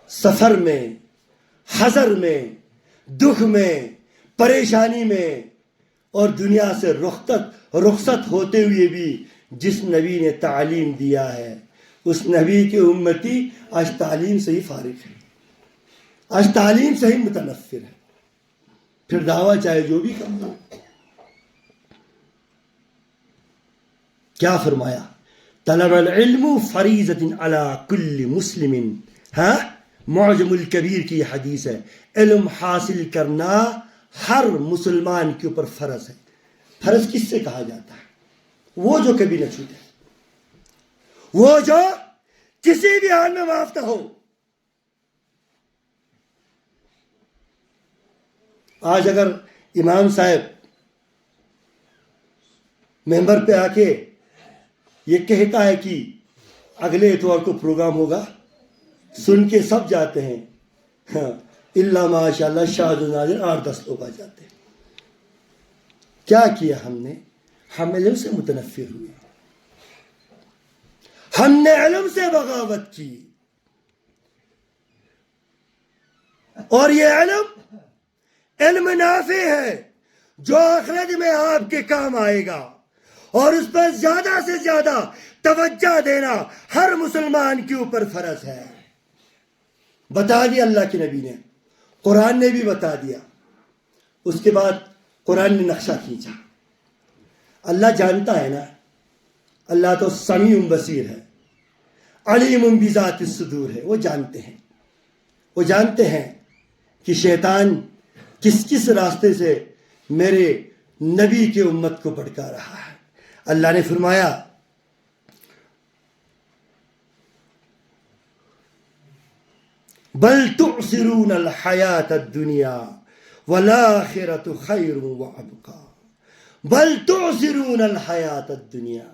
سفر میں، حضر میں، دکھ میں، پریشانی میں اور دنیا سے رخصت ہوتے ہوئے بھی جس نبی نے تعلیم دیا ہے اس نبی کے امتی آج تعلیم سے ہی فارغ ہے، آج تعلیم سے ہی متنفر ہے، پھر دعویٰ چاہے جو بھی کرنا۔ کیا فرمایا؟ طلب العلم فریضۃ علی کل مسلم، معجم الکبیر کی حدیث ہے، علم حاصل کرنا ہر مسلمان کے اوپر فرض ہے۔ فرض کس سے کہا جاتا ہے؟ وہ جو کبھی نہ چھوٹے، وہ جو کسی بھی حال میں معاف نہ ہو۔ آج اگر امام صاحب ممبر پہ آ کے یہ کہتا ہے کہ اگلے اتوار کو پروگرام ہوگا، سن کے سب جاتے ہیں، الا ماشاء اللہ شاہد و نادر 8-10 لوگ آ جاتے ہیں۔ کیا کیا ہم نے؟ ہم علم سے متنفر ہوئے، ہم نے علم سے بغاوت کی، اور یہ علم نافع ہے جو آخرت میں آپ کے کام آئے گا، اور اس پر زیادہ سے زیادہ توجہ دینا ہر مسلمان کے اوپر فرض ہے۔ بتا دیا اللہ کے نبی نے، قرآن نے بھی بتا دیا، اس کے بعد قرآن نے نقشہ کھینچا۔ اللہ جانتا ہے نا، اللہ تو سمیع بصیر ہے، علیم بذات الصدور ہے، وہ جانتے ہیں کہ شیطان کس کس راستے سے میرے نبی کے امت کو بھٹکا رہا ہے۔ اللہ نے فرمایا بل تؤثرون الحیات الدنیا والآخرۃ خیر وابقی، بل تؤثرون الحیات الدنیا۔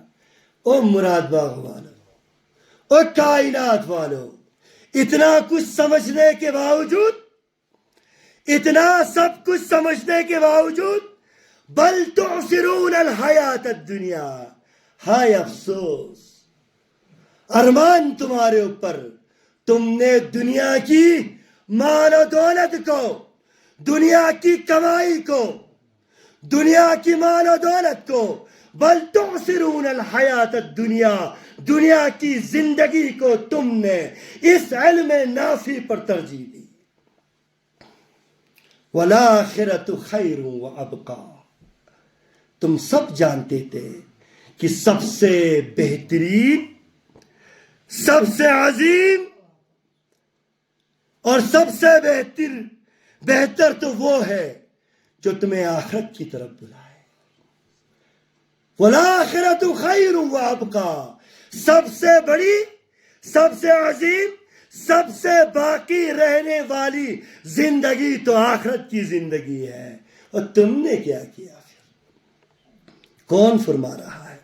او مراد باغ والو، او کائنات والو، اتنا کچھ سمجھنے کے باوجود، اتنا سب کچھ سمجھنے کے باوجود، بل تؤثرون الحیات الدنیا، ہائے افسوس، ارمان تمہارے اوپر، تم نے دنیا کی مال و دولت کو، دنیا کی کمائی کو، دنیا کی مال و دولت کو، بل تؤثرون الحیات الدنیا، دنیا کی زندگی کو تم نے اس علم نافع پر ترجیح دی۔ والآخرۃ خیر وابقی، تم سب جانتے تھے کہ سب سے بہترین، سب سے عظیم اور سب سے بہتر تو وہ ہے جو تمہیں آخرت کی طرف بلائے۔ والآخرۃ خیر وابقی، سب سے بڑی، سب سے عظیم، سب سے باقی رہنے والی زندگی تو آخرت کی زندگی ہے، اور تم نے کیا کیا؟ کون فرما رہا ہے؟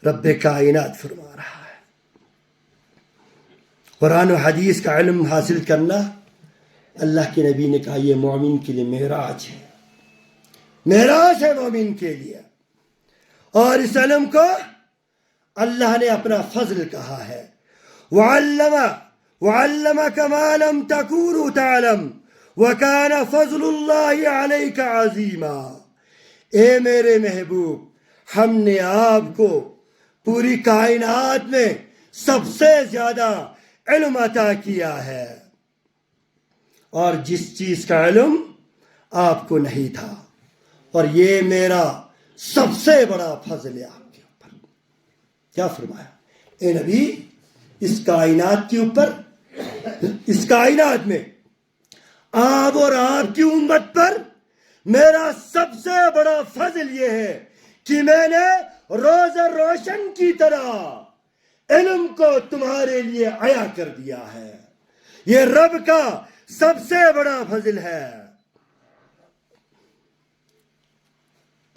رب کائنات فرما رہا ہے۔ قرآن و حدیث کا علم حاصل کرنا، اللہ کے نبی نے کہا یہ مومن کے لیے معراج ہے، معراج ہے مومن کے لیے، اور اس علم کو اللہ نے اپنا فضل کہا ہے، وعلمك ما لم تكن تعلم وكان فضل اللہ علیک عظیما۔ اے میرے محبوب، ہم نے آپ کو پوری کائنات میں سب سے زیادہ علم عطا کیا ہے، اور جس چیز کا علم آپ کو نہیں تھا، اور یہ میرا سب سے بڑا فضل ہے آپ کے اوپر۔ کیا فرمایا؟ اے نبی، اس کائنات کے اوپر، اس کائنات میں آپ اور آپ کی امت پر میرا سب سے بڑا فضل یہ ہے کہ میں نے روز روشن کی طرح علم کو تمہارے لیے عیا کر دیا ہے۔ یہ رب کا سب سے بڑا فضل ہے۔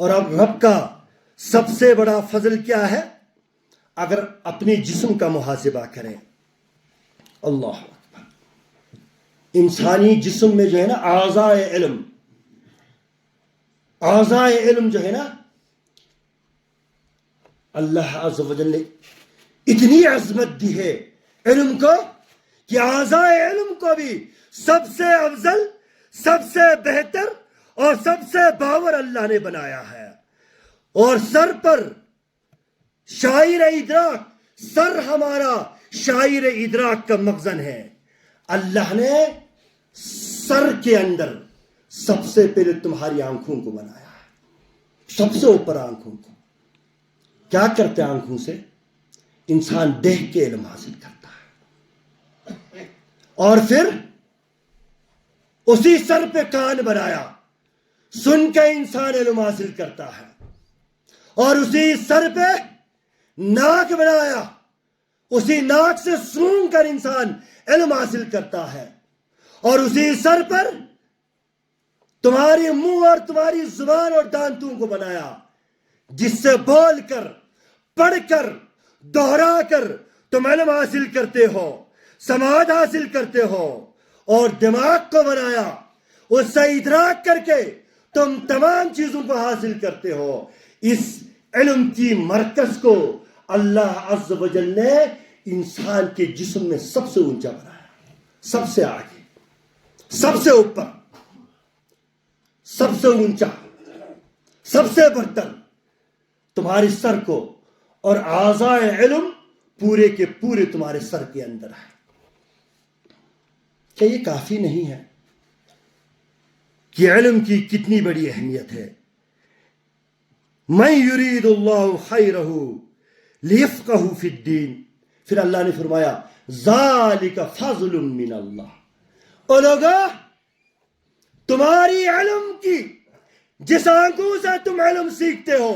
اور اب رب کا سب سے بڑا فضل کیا ہے؟ اگر اپنے جسم کا محاسبہ کریں، اللہ اکبر، انسانی جسم میں جو ہے نا اعضائے علم جو ہے نا، اللہ عز و جل نے اتنی عظمت دی ہے علم کو کہ اعضائے علم کو بھی سب سے افضل، سب سے بہتر اور سب سے باور اللہ نے بنایا ہے. اور سر پر شاعر ادراک، سر ہمارا شاعر ادراک کا مخزن ہے. اللہ نے سر کے اندر سب سے پہلے تمہاری آنکھوں کو بنایا ہے، سب سے اوپر آنکھوں کو. کیا کرتے آنکھوں سے؟ انسان دیکھ کے علم حاصل کرتا ہے. اور پھر اسی سر پہ کان بنایا، سن کے انسان علم حاصل کرتا ہے. اور اسی سر پہ ناک بنایا، اسی ناک سے سونگ کر انسان علم حاصل کرتا ہے. اور اسی سر پر تمہاری منہ اور تمہاری زبان اور دانتوں کو بنایا، جس سے بول کر، پڑھ کر، دوہرا کر تم علم حاصل کرتے ہو، سماعت حاصل کرتے ہو. اور دماغ کو بنایا، اس سے ادراک کر کے تم تمام چیزوں کو حاصل کرتے ہو. اس علم کی مرکز کو اللہ عز و جل نے انسان کے جسم میں سب سے اونچا بنایا، سب سے آگے، سب سے اوپر، سب سے اونچا، سب سے برتر تمہارے سر کو. اور اعضائے علم پورے کے پورے تمہارے سر کے اندر ہے. کیا یہ کافی نہیں ہے کہ علم کی کتنی بڑی اہمیت ہے؟ من یرید اللہ خیرہ لیفقہ فی الدین. پھر اللہ نے فرمایا ذالک فضل من اللہ. اور لوگا، تمہاری علم کی جس آنکھوں سے تم علم سیکھتے ہو،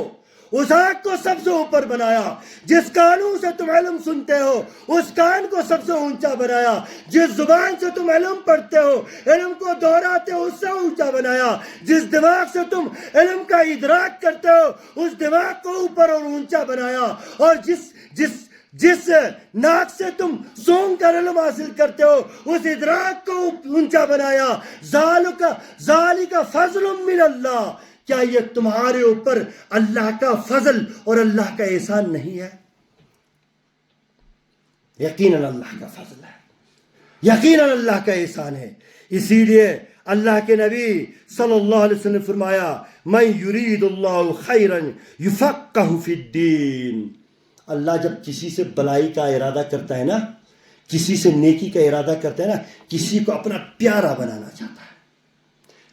اس آنکھ کو سب سے اوپر بنایا. جس کانوں سے تم علم سنتے ہو، اس کان کو سب سے اونچا بنایا. جس زبان سے تم علم پڑھتے ہو، علم کو دہراتے ہو، اس سے اونچا بنایا. جس دماغ سے تم علم کا ادراک کرتے ہو، اس دماغ کو اوپر اور اونچا بنایا. اور جس ناک سے تم سونگ کر علم حاصل کرتے ہو، اس ادراک کو اونچا بنایا. ذالک فضل من اللہ. کیا یہ تمہارے اوپر اللہ کا فضل اور اللہ کا احسان نہیں ہے؟ یقیناً اللہ کا فضل ہے، یقیناً اللہ کا احسان ہے. اسی لیے اللہ کے نبی صلی اللہ علیہ وسلم نے فرمایا من یرید اللہ خیرا یفقہ فی الدین. اللہ جب کسی سے بلائی کا ارادہ کرتا ہے نا، کسی سے نیکی کا ارادہ کرتا ہے نا، کسی کو اپنا پیارا بنانا چاہتا ہے،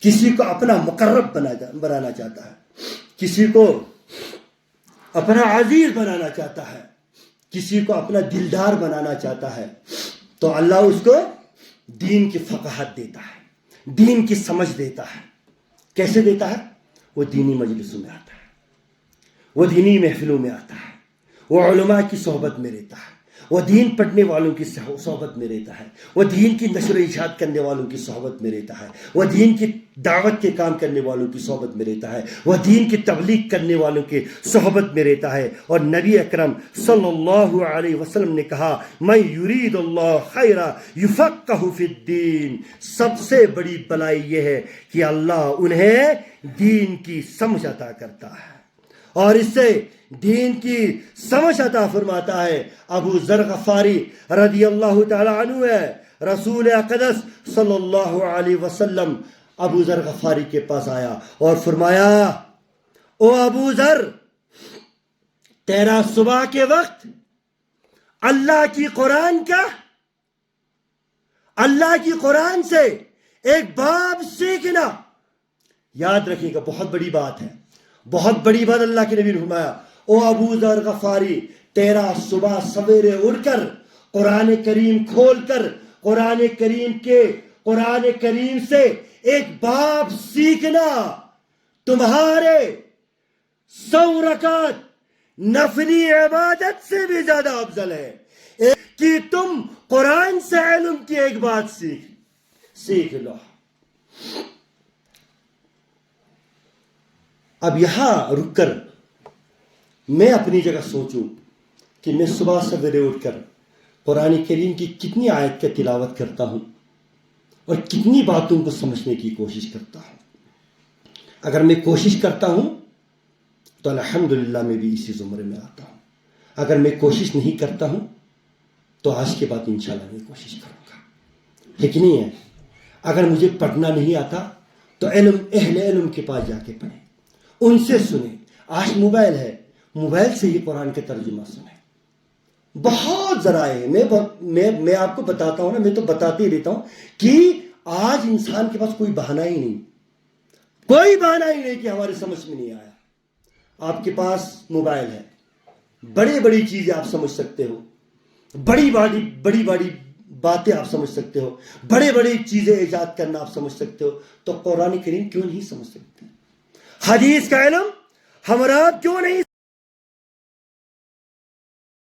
کسی کو اپنا مقرب بنانا چاہتا ہے، کسی کو اپنا عزیز بنانا چاہتا ہے، کسی کو اپنا دلدار بنانا چاہتا ہے، تو اللہ اس کو دین کی فقاہت دیتا ہے، دین کی سمجھ دیتا ہے. کیسے دیتا ہے؟ وہ دینی مجلسوں میں آتا ہے، وہ دینی محفلوں میں آتا ہے، وہ علماء کی صحبت میں رہتا ہے، وہ دین پڑھنے والوں کی صحبت میں رہتا ہے، وہ دین کی نشر و اشاعت کرنے والوں کی صحبت میں رہتا ہے، وہ دین کی دعوت کے کام کرنے والوں کی صحبت میں رہتا ہے، وہ دین کی تبلیغ کرنے والوں کی صحبت میں رہتا ہے. اور نبی اکرم صلی اللہ علیہ وسلم نے کہا من یرید اللہ خیرا یفقہ فی الدین. سب سے بڑی بلائی یہ ہے کہ اللہ انہیں دین کی سمجھ عطا کرتا ہے، اور اس سے دین کی سمجھ عطا فرماتا ہے. ابو ذر غفاری رضی اللہ تعالی عنہ ہے، رسول اقدس صلی اللہ علیہ وسلم ابو ذر غفاری کے پاس آیا اور فرمایا او ابو ذر، تیرا صبح کے وقت اللہ کی قرآن سے ایک باب سیکھنا. یاد رکھیے گا، بہت بڑی بات ہے، بہت بڑی بات. اللہ کے نبی نے فرمایا او ابو ذر غفاری، تیرا صبح سویرے اٹھ کر قرآن کریم کھول کر قرآن کریم سے ایک باب سیکھنا تمہارے 100 رکعت نفلی عبادت سے بھی زیادہ افضل ہے کہ تم قرآن سے علم کی ایک بات سیکھ لو. اب یہاں رک کر میں اپنی جگہ سوچوں کہ میں صبح سویرے اٹھ کر قرآن کریم کی کتنی آیت کا تلاوت کرتا ہوں اور کتنی باتوں کو سمجھنے کی کوشش کرتا ہوں. اگر میں کوشش کرتا ہوں تو الحمدللہ میں بھی اسی زمرے میں آتا ہوں. اگر میں کوشش نہیں کرتا ہوں تو آج کے بعد انشاءاللہ میں کوشش کروں گا. ہے کہ نہیں ہے؟ اگر مجھے پڑھنا نہیں آتا تو اہل علم کے پاس جا کے پڑھیں، ان سے سنیں۔ آج موبائل ہے، موبائل سے ہی قرآن کے ترجمہ سنیں۔ بہت ذرائع میں آپ کو بتاتا ہوں نا، میں تو بتاتے ہی رہتا ہوں کہ آج انسان کے پاس کوئی بہانہ ہی نہیں، کوئی بہانہ ہی نہیں کہ ہمارے سمجھ میں نہیں آیا۔ آپ کے پاس موبائل ہے، بڑی بڑی چیزیں آپ سمجھ سکتے ہو، بڑی بڑی باتیں آپ سمجھ سکتے ہو، بڑے بڑی چیزیں ایجاد کرنا آپ سمجھ سکتے ہو، تو قرآن کریم کیوں نہیں سمجھ سکتے؟ حدیث کا علم ہمارا کیوں نہیں